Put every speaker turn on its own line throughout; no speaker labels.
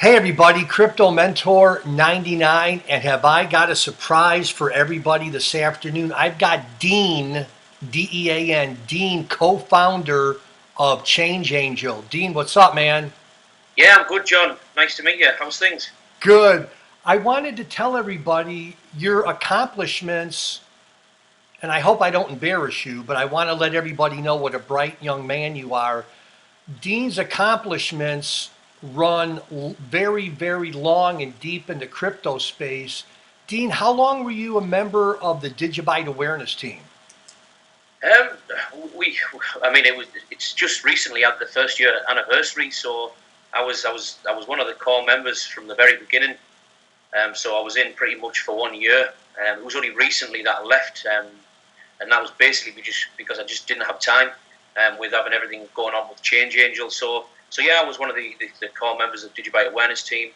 Hey everybody, Crypto Mentor 99, and have I got a surprise for everybody this afternoon? I've got Dean, D-E-A-N, Dean, co-founder of Changeangel. Dean, what's up, man?
Yeah, I'm good, John. Nice to meet you. How's things?
Good. I wanted to tell everybody your accomplishments, and I hope I don't embarrass you, but I want to let everybody know what a bright young man you are. Dean's accomplishments run very, very long and deep in the crypto space. Dean, how long were you a member of the Digibyte awareness team?
Um, we, I mean, it's just recently had the first year anniversary, so I was one of the core members from the very beginning. So I was in pretty much for 1 year. It was only recently that I left, and that was basically just because I just didn't have time, with having everything going on with Change Angel. So yeah, I was one of the core members of the Digibyte awareness team.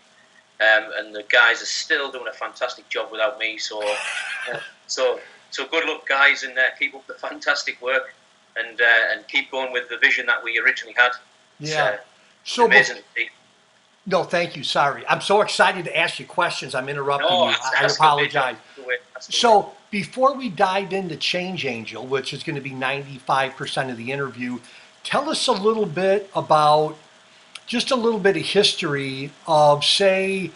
And the guys are still doing a fantastic job without me. Uh, so, so good luck, guys, and keep up the fantastic work, and keep going with the vision that we originally had. It's,
Yeah.
uh, it's
So,
amazing to see.
no, thank you. Sorry. I'm so excited to ask you questions. I'm interrupting
No,
you. I
ask away, John.
apologize.
Ask away. Ask away.
So, before we dive into Change Angel, which is going to be 95% of the interview, tell us a little bit about just a little bit of history of, say,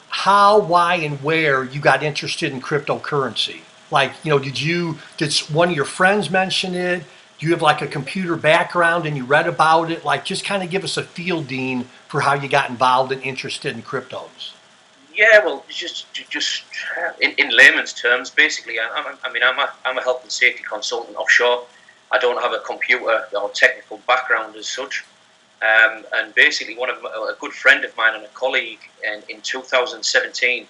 how, why, and where you got interested in cryptocurrency. Like, did one of your friends mention it? Do you have like a computer background and you read about it? Like, just kind of give us a feel, Dean, for how you got involved and interested in cryptos.
Yeah, well, just in layman's terms, basically, I'm a health and safety consultant offshore. I don't have a computer or technical background as such. And basically, a good friend of mine and a colleague in 2017,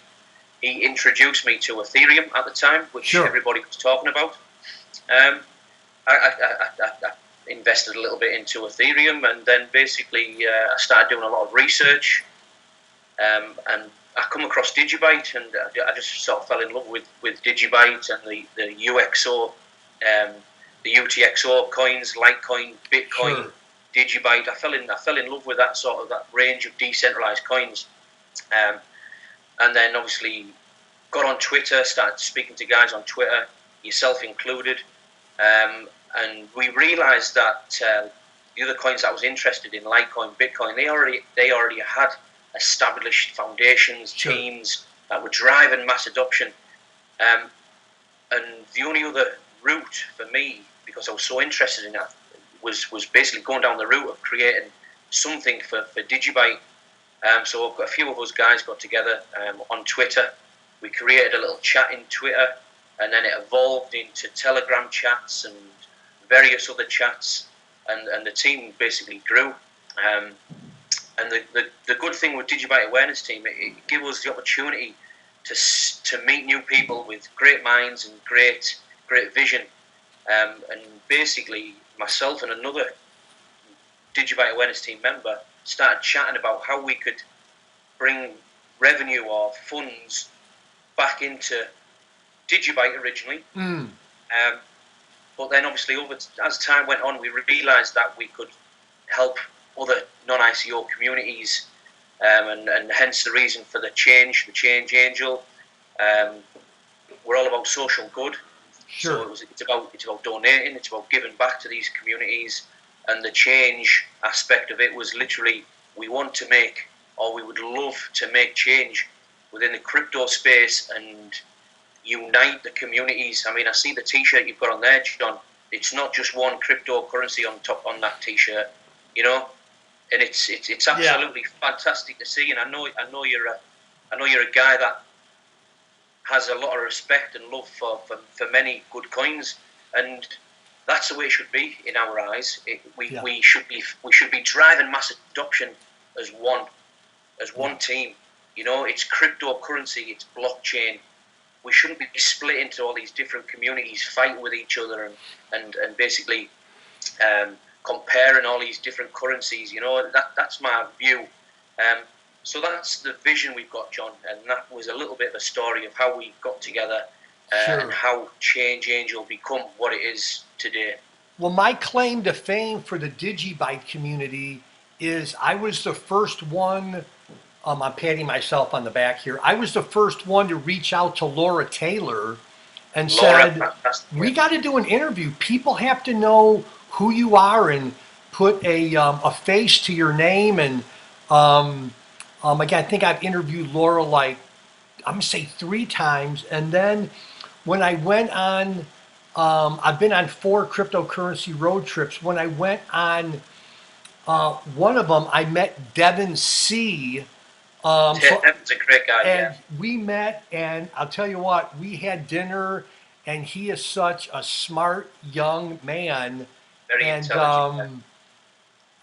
he introduced me to Ethereum at the time, which
Sure.
everybody was talking about. Um, I invested a little bit into Ethereum, and then basically I started doing a lot of research, and I come across Digibyte, and I just sort of fell in love with Digibyte and the UXO, the UTXO coins, Litecoin, Bitcoin,
Sure.
Digibyte. I fell in love with that range of decentralized coins, um, and then obviously got on Twitter, started speaking to guys on Twitter, yourself included, and we realized that the other coins that I was interested in, Litecoin, Bitcoin, they already had established foundations,
Sure.
teams that were driving mass adoption. Um, and the only other route for me, because I was so interested in that, was basically going down the route of creating something for Digibyte. So a few of us guys got together on Twitter. We created a little chat in Twitter, and then it evolved into Telegram chats and various other chats, and the team basically grew. And the good thing with Digibyte Awareness Team, it gives us the opportunity to meet new people with great minds and great vision. And basically, myself and another Digibyte Awareness Team member started chatting about how we could bring revenue or funds back into Digibyte originally.
Mm.
Um, but then obviously as time went on, we realised that we could help other non-ICO communities, and hence the reason for the Change Angel. Um, we're all about social good, so
Sure.
it's about donating, it's about giving back to these communities, and the change aspect of it was literally we want to make, or we would love to make change within the crypto space and unite the communities. I mean, I see the T-shirt you've got on there, John. It's not just one cryptocurrency on top on that T-shirt, you know, and it's
Yeah.
absolutely fantastic to see. And I know you're a guy that has a lot of respect and love for many good coins, and that's the way it should be in our eyes.
Yeah.
We should be driving mass adoption as one
Yeah.
team. You know, it's cryptocurrency, it's blockchain. We shouldn't be split into all these different communities fighting with each other, and basically comparing all these different currencies. You know, that's my view. So that's the vision we've got, John, and that was a little bit of a story of how we got together, and
Sure.
how Change Angel become what it is today.
Well, my claim to fame for the Digibyte community is I was the first one I'm patting myself on the back here. I was the first one to reach out to Laura Taylor and
Laura,
said,
fantastic.
we got to do an interview. People have to know who you are and put a face to your name. And again, I think I've interviewed Laura like, I'm going to say 3 times. And then when I went on, I've been on 4 cryptocurrency road trips. When I went on one of them, I met Devin C. So
That was a great guy, yeah.
and we met, and I'll tell you what, we had dinner, and he is such a smart young man.
Very
And
intelligent.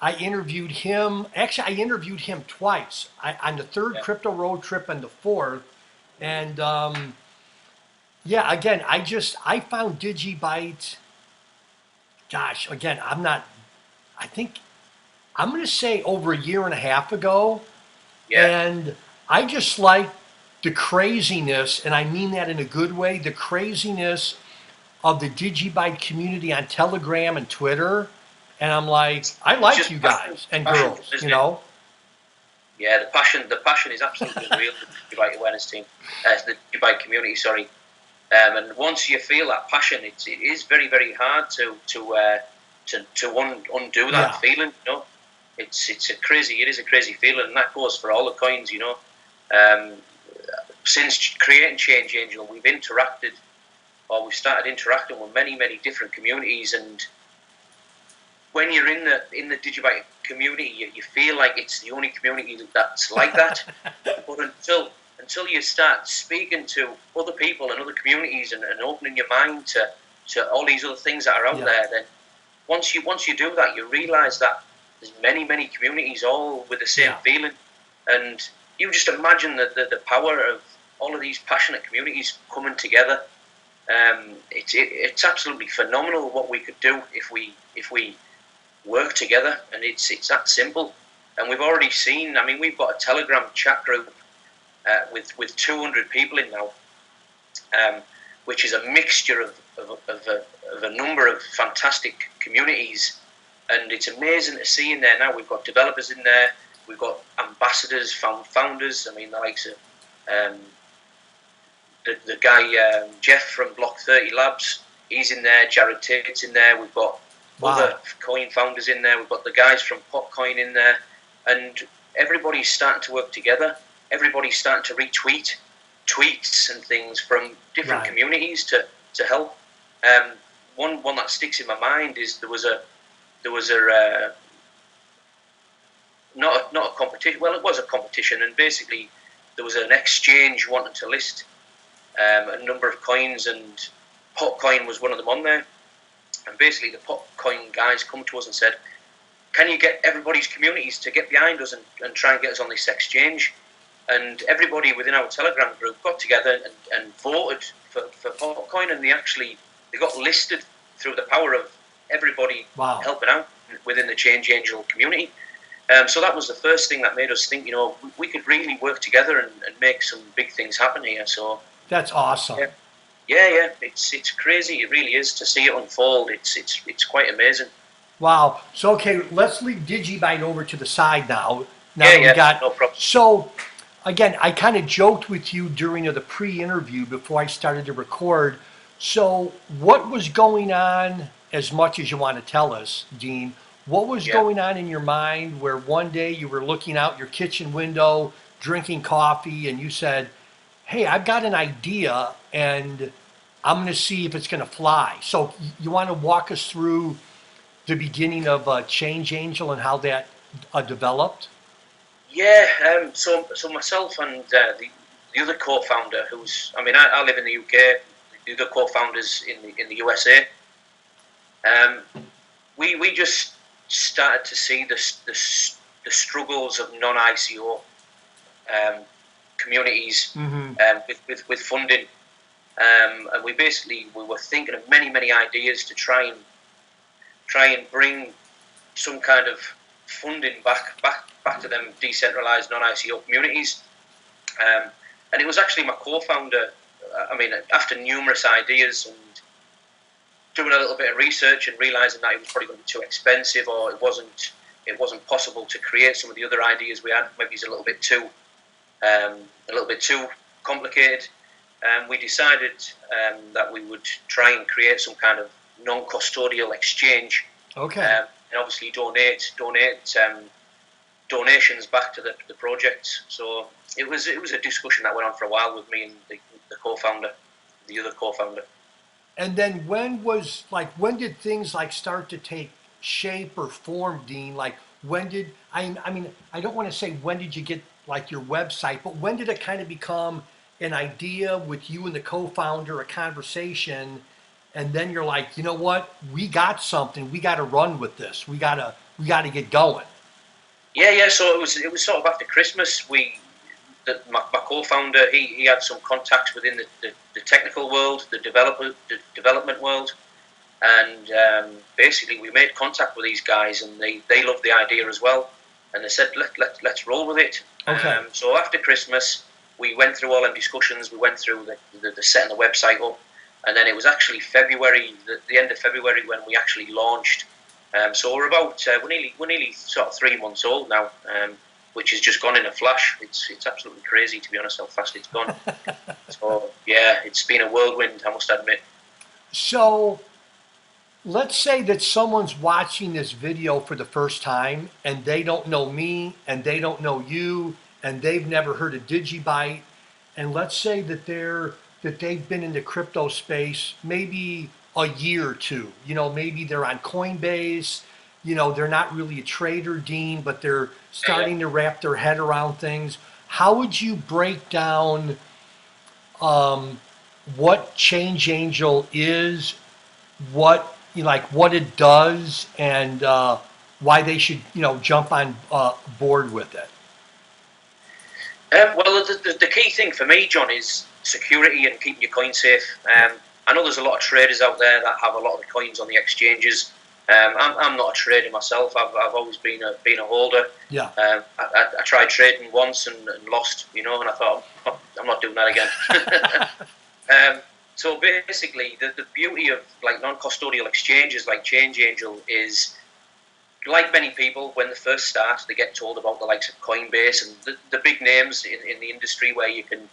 I interviewed him. Actually, I interviewed him twice. On the third
Yeah.
crypto road trip and the fourth. And yeah, again, I found Digibyte. Gosh, again, I'm not. I think I'm going to say over a year and a half ago.
Yeah.
And I just like the craziness, and I mean that in a good way, the craziness of the Digibyte community on Telegram and Twitter. And I'm like, I
It's
like
just
you
passion,
guys and
passion,
girls, you
isn't it?
know?
Yeah, the passion is absolutely unreal. The Dubai awareness team, the Dubai community. Sorry, and once you feel that passion, it is very very hard to undo that
Yeah,
feeling. You know, it is a crazy feeling, and that goes for all the coins. You know, um, since creating Change Angel, we've started interacting with many different communities, and when you're in the Digibyte community, you feel like it's the only community that's like that. But until you start speaking to other people and other communities and opening your mind to all these other things that are out
yeah,
there, then once you do that, you realise that there's many communities all with the same
yeah,
feeling, and you just imagine the power of all of these passionate communities coming together. It's absolutely phenomenal what we could do if we work together, and it's that simple. And we've already seen. I mean, we've got a Telegram chat group with 200 people in now, which is a mixture of a number of fantastic communities, and it's amazing to see in there now. We've got developers in there, we've got ambassadors, founders. I mean, the likes of um, the guy Jeff from Block 30 Labs, he's in there. Jared Tate's in there. We've got
wow,
other coin founders in there. We've got the guys from Potcoin in there, and everybody's starting to work together. Everybody's starting to retweet tweets and things from different
right,
communities to help. Um, one that sticks in my mind is there was a not a competition. Well, it was a competition, and basically there was an exchange wanting to list a number of coins, and Potcoin was one of them on there. And basically, the Potcoin guys come to us and said, "Can you get everybody's communities to get behind us and try and get us on this exchange?" And everybody within our Telegram group got together and voted for Potcoin, and they got listed through the power of everybody
wow.
helping out within the Change Angel community. So that was the first thing that made us think, we could really work together and make some big things happen here. So
That's awesome.
yeah, yeah, it's crazy. It really is to see it unfold. It's quite amazing.
Wow. So, okay, let's leave Digibyte over to the side now. Now
Yeah,
that we
yeah,
got,
no problem.
so again, I kind of joked with you during the pre-interview before I started to record. So, what was going on, as much as you want to tell us, Dean? What was
Yeah.
going on in your mind where one day you were looking out your kitchen window, drinking coffee, and you said, "Hey, I've got an idea, and I'm going to see if it's going to fly." So, you want to walk us through the beginning of Change Angel and how that developed?
Yeah, so myself and the other co-founder, I live in the UK. The other co-founders in the USA. Um, we just started to see the struggles of non-ICO communities
Mm-hmm.
with funding, and we were thinking of many ideas to try and bring some kind of funding back to them decentralized non-ICO communities. And it was actually my co-founder. After numerous ideas and doing a little bit of research and realizing that it was probably going to be too expensive, or it wasn't possible to create some of the other ideas we had. Maybe it's a little bit too a little bit too complicated. We decided that we would try and create some kind of non-custodial exchange,
Okay.
and obviously donate donations back to the project. So it was a discussion that went on for a while with me and the co-founder, the other co-founder.
And then when did things like start to take shape or form, Dean? Like when did I mean I don't want to say when did you get like your website, but when did it kind of become an idea with you and the co-founder, a conversation, and then you're like, you know what, we got something, we got to run with this, we got to get going.
Yeah. So it was sort of after Christmas. My co-founder, he had some contacts within the technical world, the development world, and basically we made contact with these guys, and they loved the idea as well, and they said let's roll with it.
Okay.
So after Christmas, we went through all them discussions. We went through the setting the website up, and then it was actually February, the end of February, when we actually launched. So we're nearly sort of 3 months old now, which has just gone in a flash. It's absolutely crazy, to be honest, how fast it's gone. So yeah, it's been a whirlwind, I must admit.
So let's say that someone's watching this video for the first time and they don't know me and they don't know you and they've never heard of Digibyte, and let's say that they've been in the crypto space maybe a year or two. Maybe they're on Coinbase. They're not really a trader, Dean, but they're
Yeah,
starting to wrap their head around things. How would you break down what Change Angel is, what it does, and why they should jump on board with it?
Well, the key thing for me, John, is security and keeping your coin safe. I know there's a lot of traders out there that have a lot of the coins on the exchanges. I'm not a trader myself. I've always been a holder.
Yeah.
I tried trading once and lost, and I thought I'm not doing that again. So basically, the beauty of like non-custodial exchanges like Changeangel is, like many people, when they first start, they get told about the likes of Coinbase and the big names in the industry where you can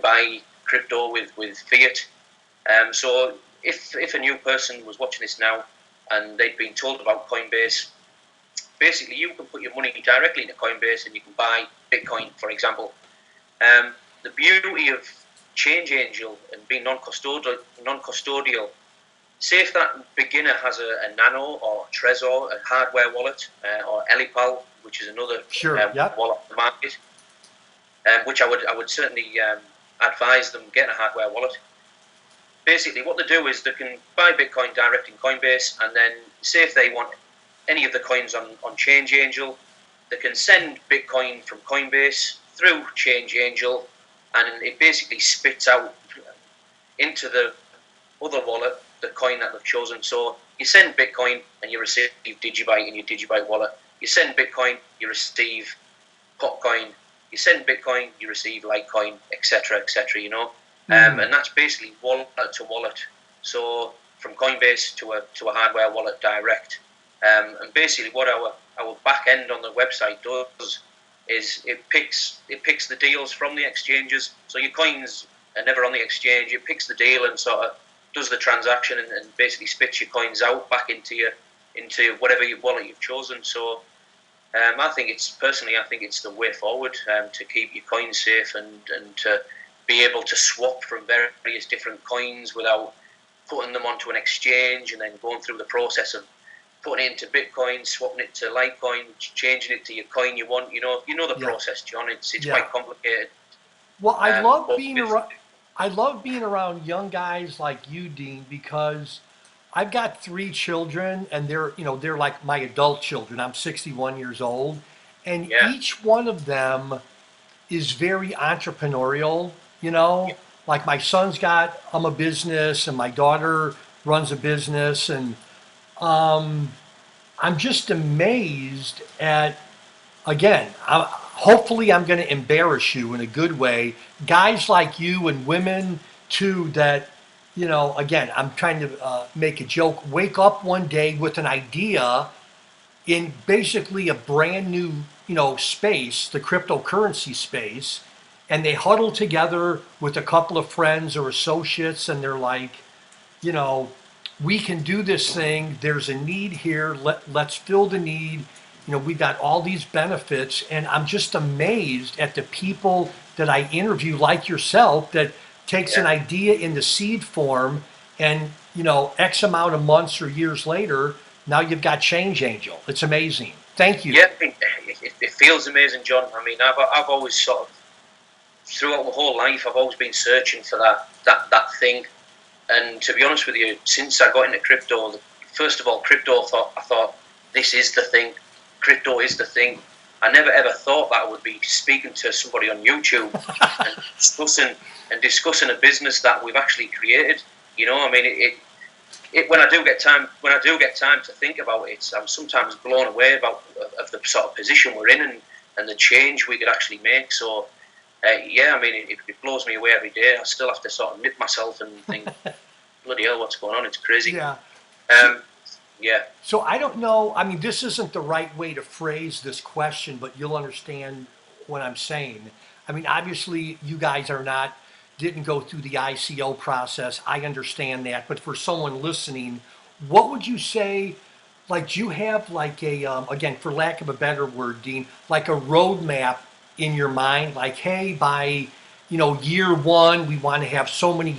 buy crypto with fiat. So if a new person was watching this now and they'd been told about Coinbase, basically you can put your money directly into Coinbase and you can buy Bitcoin, for example. The beauty of Changeangel and being non-custodial. Say if that beginner has a Nano or Trezor, a hardware wallet, or Elipal, which is another
Sure. Yep.
wallet on the market, which I would certainly advise them getting a hardware wallet. Basically, what they do is they can buy Bitcoin direct in Coinbase, and then say if they want any of the coins on Changeangel, they can send Bitcoin from Coinbase through Changeangel, and it basically spits out into the other wallet the coin that they've chosen. So you send Bitcoin and you receive Digibyte in your Digibyte wallet. You send Bitcoin, you receive Potcoin. You send Bitcoin, you receive Litecoin, etc., etc. And that's basically wallet to wallet. So from Coinbase to a hardware wallet direct. And basically, what our back end on the website does is it picks the deals from the exchanges. So your coins are never on the exchange. It picks the deal and sort of does the transaction and basically spits your coins out back into whatever your wallet you've chosen. So I think it's the way forward, to keep your coins safe and to be able to swap from various different coins without putting them onto an exchange and then going through the process of putting it into Bitcoin, swapping it to Litecoin, changing it to your coin you want. You know the
Yeah.
process, John. It's
Yeah.
quite complicated.
Well,
But
I love being around young guys like you, Dean, because I've got three children, and they're like my adult children. I'm 61 years old, and
yeah,
each one of them is very entrepreneurial. You know,
yeah,
like my son's got a business, and my daughter runs a business, and I'm just amazed at, again, hopefully I'm going to embarrass you in a good way. Guys like you and women too that, again, I'm trying to make a joke, wake up one day with an idea in basically a brand new, space, the cryptocurrency space, and they huddle together with a couple of friends or associates, and they're like, you know, we can do this thing. There's a need here. Let's fill the need. We've got all these benefits, and I'm just amazed at the people that I interview, like yourself, that takes an
Yeah.
idea in the seed form, and X amount of months or years later, now you've got Change Angel. It's amazing. Thank you.
Yeah, it feels amazing, John. I mean, I've always sort of, throughout my whole life, I've always been searching for that thing. And to be honest with you, since I got into crypto, first of all, I thought this is the thing. Crypto is the thing. I never ever thought that I would be speaking to somebody on YouTube and discussing a business that we've actually created. I mean, when I do get time to think about it, I'm sometimes blown away of the sort of position we're in, and the change we could actually make. So yeah, I mean, it blows me away every day. I still have to sort of nip myself and think, bloody hell, what's going on? It's crazy.
Yeah. So,
Um, yeah,
so I don't know. I mean, this isn't the right way to phrase this question, but you'll understand what I'm saying. I mean, obviously, you guys didn't go through the ICO process. I understand that. But for someone listening, what would you say? Like, do you have like again, for lack of a better word, Dean, like a roadmap in your mind? Like, hey, by year one, we want to have so many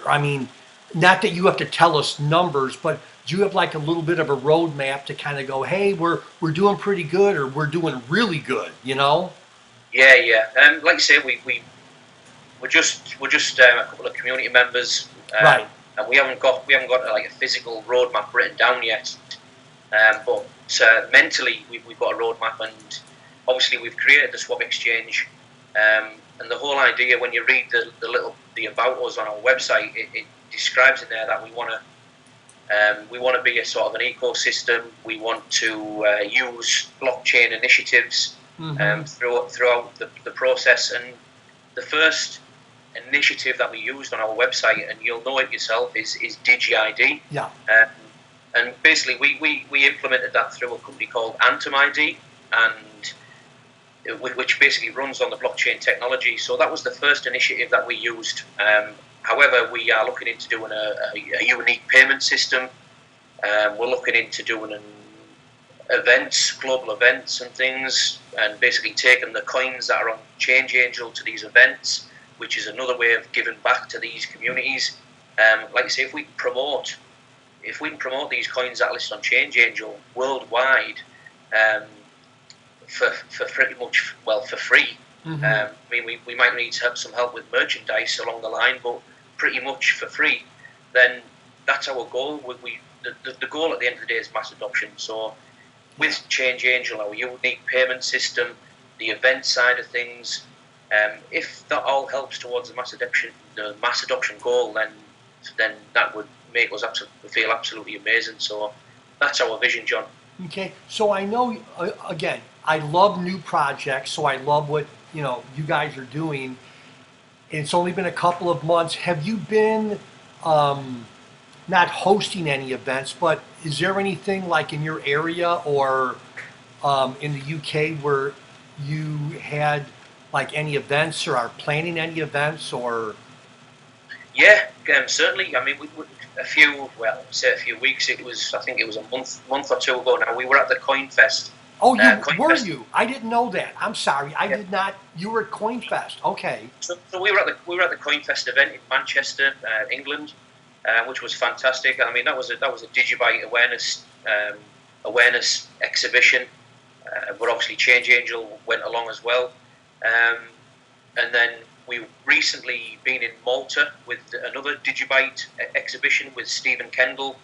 I mean, not that you have to tell us numbers, but do you have like a little bit of a roadmap to kind of go, hey, we're doing pretty good, or we're doing really good,
yeah, yeah. Like you say, we're just a couple of community members,
Right.
and we haven't got like a physical roadmap written down yet. But mentally, we've got a roadmap, and obviously we've created the swap exchange. And the whole idea, when you read the about us on our website, it describes in there that we want to be a sort of an ecosystem. We want to use blockchain initiatives
Mm-hmm.
throughout the process. And the first initiative that we used on our website, and you'll know it yourself, is DigiID.
Yeah.
Um, and basically, we implemented that through a company called AntomID, and which basically runs on the blockchain technology. So that was the first initiative that we used. However, we are looking into doing a unique payment system. We're looking into doing global events and things, and basically taking the coins that are on Changeangel to these events, which is another way of giving back to these communities. Like I say, if we can promote these coins that are listed on Changeangel worldwide, um, for pretty much, well, for free.
Mm-hmm.
I mean, we might need to have some help with merchandise along the line, but pretty much for free. Then that's our goal. The goal at the end of the day is mass adoption. So with Changeangel, our unique payment system, the event side of things, if that all helps towards the mass adoption goal, then that would make us feel absolutely amazing. So that's our vision, John.
Okay, so I know, again, I love new projects, so I love what you guys are doing. It's only been a couple of months. Have you been not hosting any events, but is there anything like in your area or in the UK where you had like any events or are planning any events or?
Yeah, certainly. I mean, say a few weeks. I think it was a month or two ago now. We were at the Coin Fest.
Oh, you
Coin
were
Fest.
you? I didn't know that. I'm sorry, I
Yeah.
did not. You were at CoinFest. Okay.
So we were at the Coin Fest event in Manchester, England, which was fantastic. I mean, that was a Digibyte awareness exhibition. But obviously, Changeangel went along as well. Um, and then we've recently been in Malta with another Digibyte exhibition with Stephen Kendall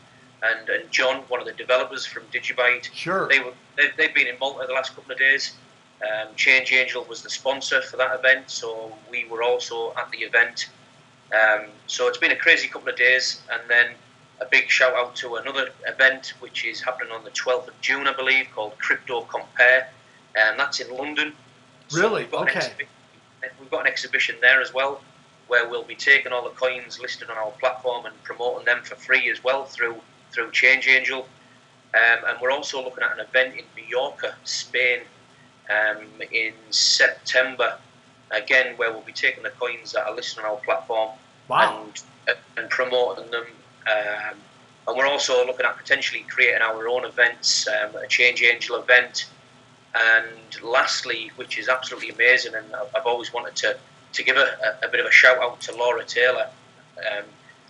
and John, one of the developers from Digibyte.
Sure.
They've been in Malta the last couple of days. Changeangel was the sponsor for that event, so we were also at the event. So it's been a crazy couple of days, and then a big shout out to another event which is happening on the 12th of June, I believe, called Crypto Compare, and that's in London. So
Really? Okay.
we've got an exhibition there as well, where we'll be taking all the coins listed on our platform and promoting them for free as well through Changeangel. And we're also looking at an event in Mallorca, Spain, in September. again, where we'll be taking the coins that are listed on our platform
Wow.
and promoting them. And we're also looking at potentially creating our own events, a Changeangel event. And lastly, which is absolutely amazing, and I've always wanted to give a bit of a shout out to Laura Taylor.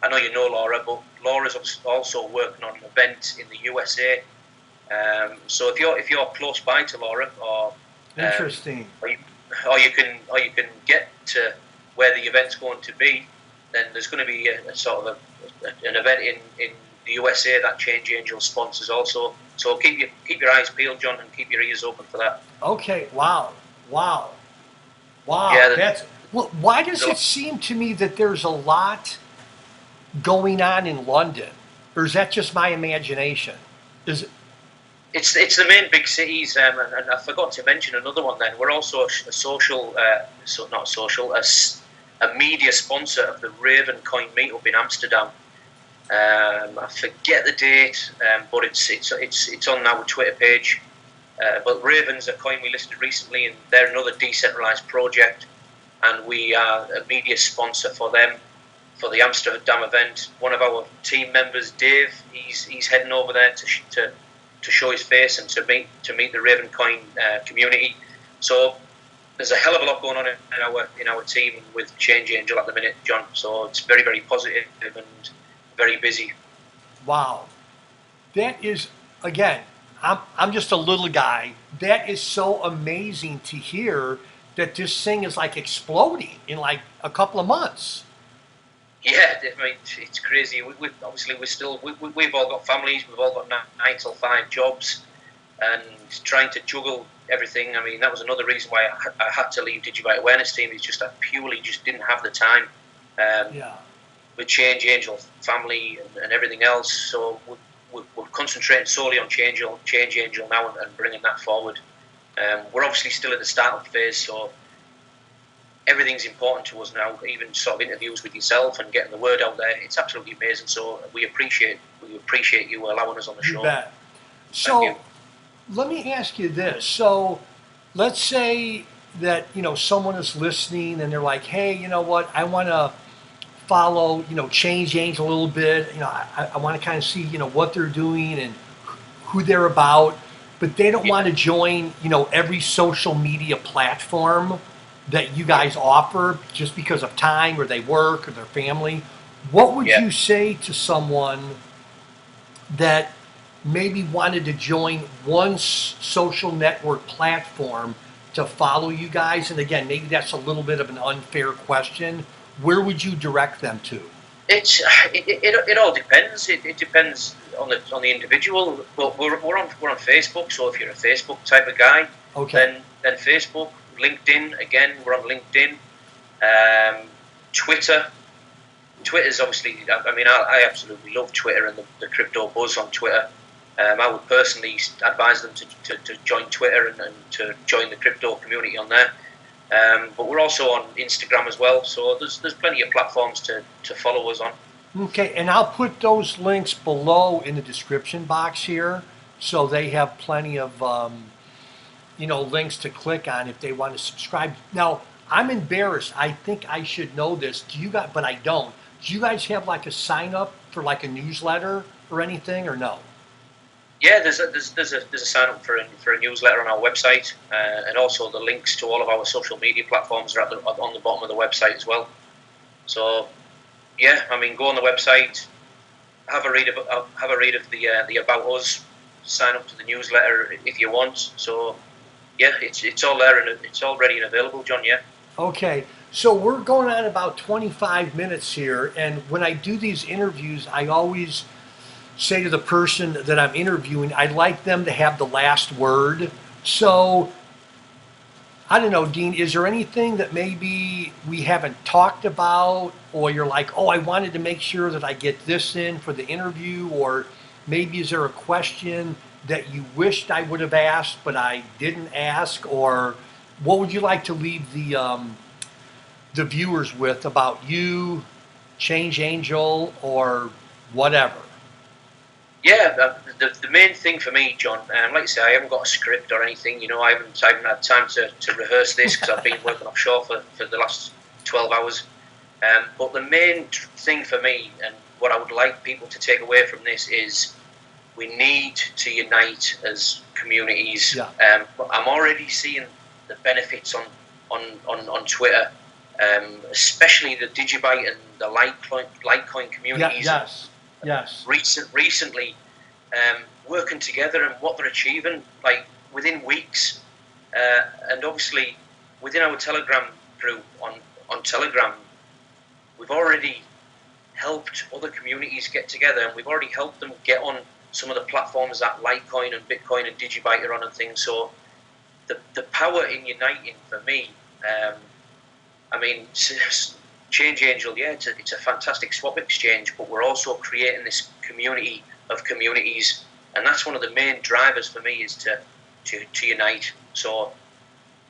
I know you know Laura, but Laura's also working on an event in the USA. So if you're close by to Laura,
Interesting.
or you can get to where the event's going to be, then there's going to be a sort of an event in the USA that Changeangel sponsors also. So keep your eyes peeled, John, and keep your ears open for that.
Okay. Wow. Wow. Wow.
Yeah,
That's well. Why does
there's a
it
lot.
seem to me that there's a lot going on in London, or is that just my imagination? Is it?
It's the main big cities, and I forgot to mention another one. Then we're also a social, not social, a media sponsor of the Raven Coin meetup in Amsterdam. I forget the date, but it's on our Twitter page. But Raven's a coin we listed recently, and they're another decentralized project, and we are a media sponsor for them for the Amsterdam event. One of our team members, Dave, he's heading over there to show his face and to meet the Raven Coin community. So there's a hell of a lot going on in our team with Changeangel at the minute, John. So it's very, very positive and very busy.
Wow. That is, again, I'm just a little guy. That is so amazing to hear that this thing is like exploding in like a couple of months.
Yeah, I mean, it's crazy. Obviously we've all got families. We've all got 9 to 5 jobs, and trying to juggle everything. I mean, that was another reason why I had to leave Digibite Awareness Team. It's just I purely just didn't have the time.
Yeah.
With Changeangel family and everything else, so we're concentrating solely on Changeangel now and bringing that forward. We're obviously still in the startup phase, so everything's important to us now. Even sort of interviews with yourself and getting the word out there, it's absolutely amazing. So we appreciate you allowing us on the
You
show.
bet.
Thank you.
So let me ask you this. So let's say that, someone is listening and they're like, hey, you know what? I want to follow, Change Angel a little bit. I want to kind of see, what they're doing and who they're about, but they don't want
Yeah,
to join, every social media platform that you
yeah,
guys offer just because of time or they work or their family. What would
yeah.
you say to someone that maybe wanted to join one social network platform to follow you guys? And again, maybe that's a little bit of an unfair question. Where would you direct them to?
It all depends. It depends on the individual. But we're on Facebook. So if you're a Facebook type of guy,
Okay.
then Facebook, LinkedIn. Again, we're on LinkedIn. Um, Twitter. Twitter's obviously. I mean, I absolutely love Twitter and the crypto buzz on Twitter. I would personally advise them to join Twitter and to join the crypto community on there. But we're also on Instagram as well, so there's plenty of platforms to follow us on.
Okay, and I'll put those links below in the description box here, so they have plenty of links to click on if they want to subscribe. Now, I'm embarrassed. I think I should know this. Do you guys? But I don't. Do you guys have like a sign up for like a newsletter or anything, or no?
Yeah, there's a sign up for a newsletter on our website, and also the links to all of our social media platforms are on the bottom of the website as well. So yeah, I mean, go on the website, have a read of the about us, sign up to the newsletter if you want. So yeah, it's all there and it's all ready and available, John. Yeah.
Okay, so we're going on about 25 minutes here, and when I do these interviews, I always say to the person that I'm interviewing, I'd like them to have the last word. So, I don't know, Dean, is there anything that maybe we haven't talked about, or you're like, oh, I wanted to make sure that I get this in for the interview, or maybe is there a question that you wished I would have asked but I didn't ask, or what would you like to leave the viewers with about you, Change Angel, or whatever?
Yeah, the main thing for me, John, like I say, I haven't got a script or anything. You know, I haven't had time to rehearse this because I've been working offshore for the last 12 hours. But the main thing for me, and what I would like people to take away from this, is we need to unite as communities.
Yeah.
I'm already seeing the benefits on Twitter, especially the Digibyte and the Litecoin
Yeah.
communities.
Yes. Yes.
Recently, working together and what they're achieving, like within weeks, and obviously within our Telegram group on Telegram, we've already helped other communities get together, and we've already helped them get on some of the platforms that Litecoin and Bitcoin and Digibyte are on and things. So the power in uniting for me, I mean, Changeangel, yeah, it's a fantastic swap exchange, but we're also creating this community of communities, and that's one of the main drivers for me is to unite. So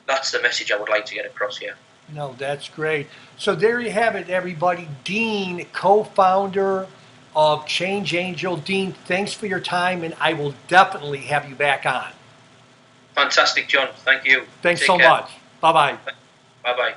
that's the message I would like to get across here.
No, that's great. So there you have it, everybody. Dean, co-founder of Change Angel. Dean, thanks for your time, and I will definitely have you back on.
Fantastic, John. Thank you.
Thanks
Take
so
care.
much. Bye bye.
Bye bye.